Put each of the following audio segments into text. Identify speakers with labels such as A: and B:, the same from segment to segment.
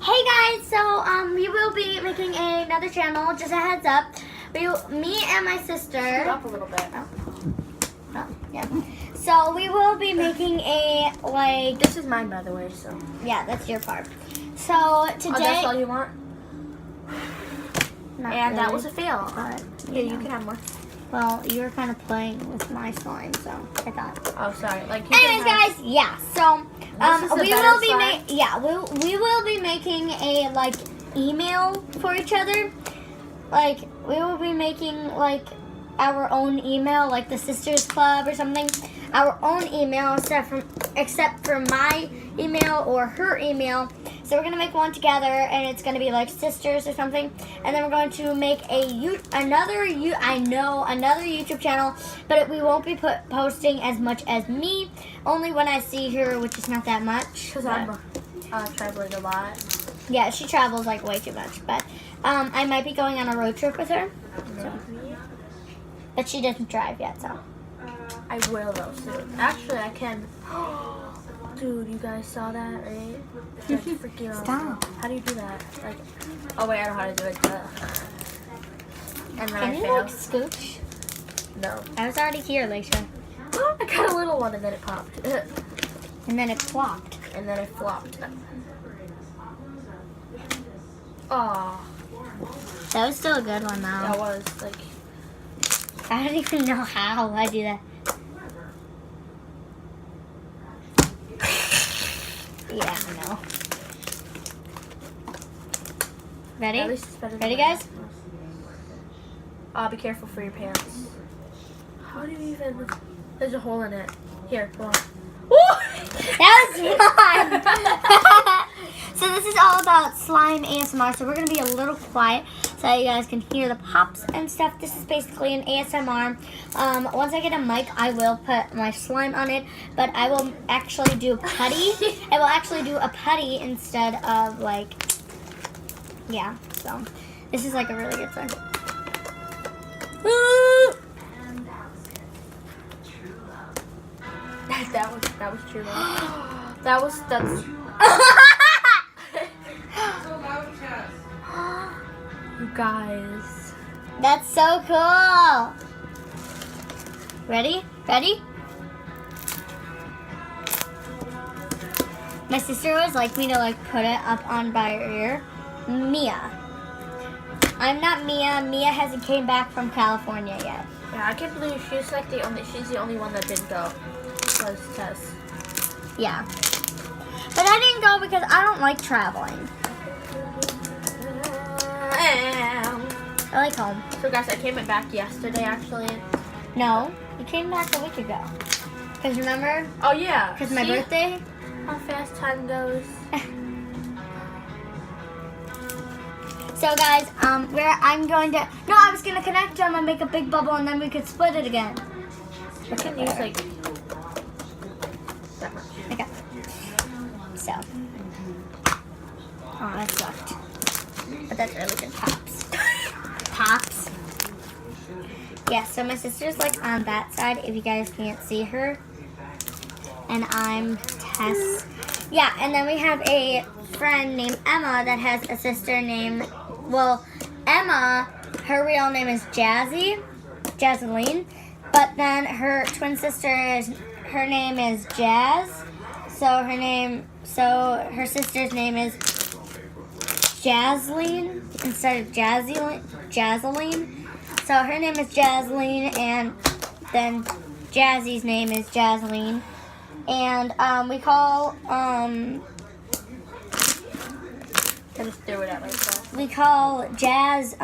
A: Hey guys, so we will be making another channel. Just a heads up. Me and my sister.
B: Scoot up a little bit.
A: Yeah. So we will be making a
B: This is mine, by the way. So.
A: Yeah, that's your part. So today.
B: Oh, that's all you want.
A: Not
B: And that
A: really,
B: was a fail.
A: but,
B: Yeah, you can have more.
A: Well, you were kind of playing with my slime, so I thought.
B: Oh, sorry. Like. You can
A: Anyways,
B: have-
A: guys, yeah. So
B: This is a
A: we
B: better
A: will be
B: slime?
A: we will be making a email for each other. Like we will be making our own email, like the Sisters Club or something. Our own email except for my email or her email. So we're gonna make one together, and it's gonna be like sisters or something. And then we're going to make another YouTube channel, but we won't be posting as much as me. Only when I see her, which is not that much.
B: Because I'm traveling a lot.
A: Yeah, she travels way too much. But I might be going on a road trip with her. So. But she doesn't drive yet, so.
B: I will though soon. Actually, I can. Dude, you guys saw that, right? That's freaking awesome.
A: Stop.
B: How do you do that? Oh wait, I know how to do it. And then
A: Can
B: I
A: you
B: failed.
A: scooch?
B: No.
A: I was already here, Leisha.
B: I got a little one and then it popped.
A: And then it plopped.
B: And then it flopped. Aw,
A: That was still a good one, though.
B: that was
A: I don't even know how I do that. Yeah, I know. Ready?
B: At least it's better than
A: Ready,
B: mine.
A: guys?
B: Be careful for your pants. How do you even? There's a hole in it. Here, come on.
A: That was fun! So this is all about slime ASMR, so we're going to be a little quiet so that you guys can hear the pops and stuff. This is basically an ASMR. Once I get a mic, I will put my slime on it, but I will actually do putty. I will actually do a putty instead of yeah, so this is a really good song.
B: that was true. That's. You guys.
A: That's so cool. Ready? Ready? My sister always liked me to put it up on by her ear. Mia. I'm not Mia. Mia hasn't came back from California yet.
B: Yeah, I can't believe she's the only one that didn't go. Was Tess.
A: Yeah. But I didn't go because I don't like traveling. I like home.
B: So guys, I came back yesterday actually.
A: No, you came back a week ago. Because remember?
B: Oh yeah.
A: Because my
B: See
A: birthday.
B: How fast time goes.
A: So guys, I was gonna connect them and make a big bubble, and then we could split it again.
B: I can use that much.
A: Okay. So. Oh, that sucked. But that's really good pops. Pops. Yeah, so my sister's on that side if you guys can't see her. And I'm Tess. Yeah, and then we have a friend named Emma that has a sister named, Emma, her real name is Jazzaline. But then her twin sister her name is Jazz. So her sister's name is Jazzaline instead of Jazzaline. So her name is Jazzaline, and then Jazzy's name is Jazzaline. And we call
B: I just threw it at myself.
A: we call Jazz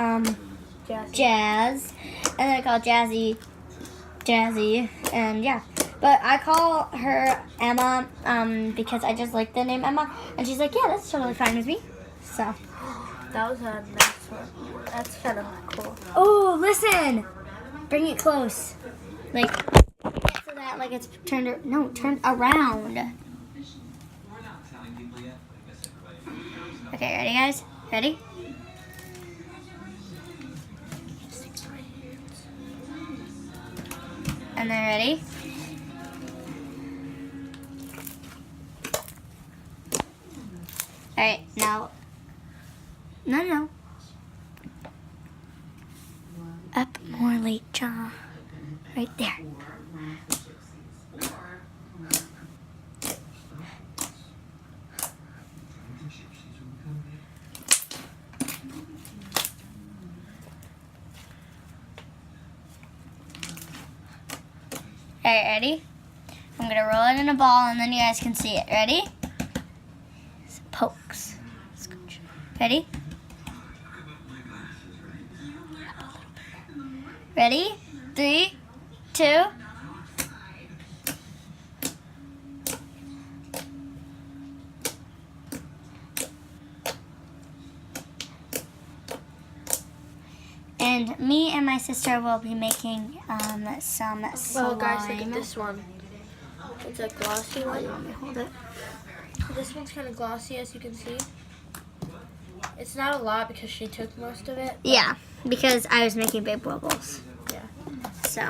B: Jazz.
A: Jazz, and then I call Jazzy, and yeah. But I call her Emma because I just like the name Emma, and she's like, yeah, that's totally fine with me. So.
B: That was a nice one. That's kind of cool.
A: Oh, listen! Bring it close, so that it's turned around. Okay, ready, guys? Ready? And then ready? Alright, now No. Up more, late jaw. Right there. Alright, ready? I'm gonna roll it in a ball and then you guys can see it. Ready? Some pokes. Scooch. Ready? Ready? 3, 2. And me and my sister will be making some slime.
B: Well, guys, look at this one. It's a glossy one.
A: Let me hold it.
B: This one's kind of glossy, as you can see. It's not a lot because she took most of it.
A: Yeah, because I was making big bubbles.
B: Yeah.
A: So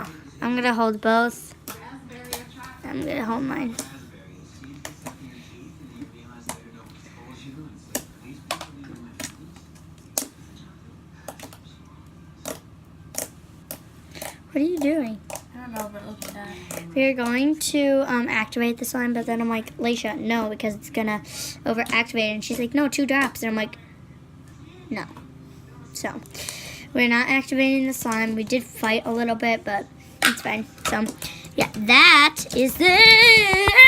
A: I'm gonna hold both. I'm gonna hold mine. What are you doing?
B: I don't know, but look at that.
A: We're going to activate the slime, but then I'm like, Laisha, no, because it's gonna overactivate. And she's like, no, 2 drops. And I'm like, no. So we're not activating the slime. We did fight a little bit, but it's fine. So yeah, that is it.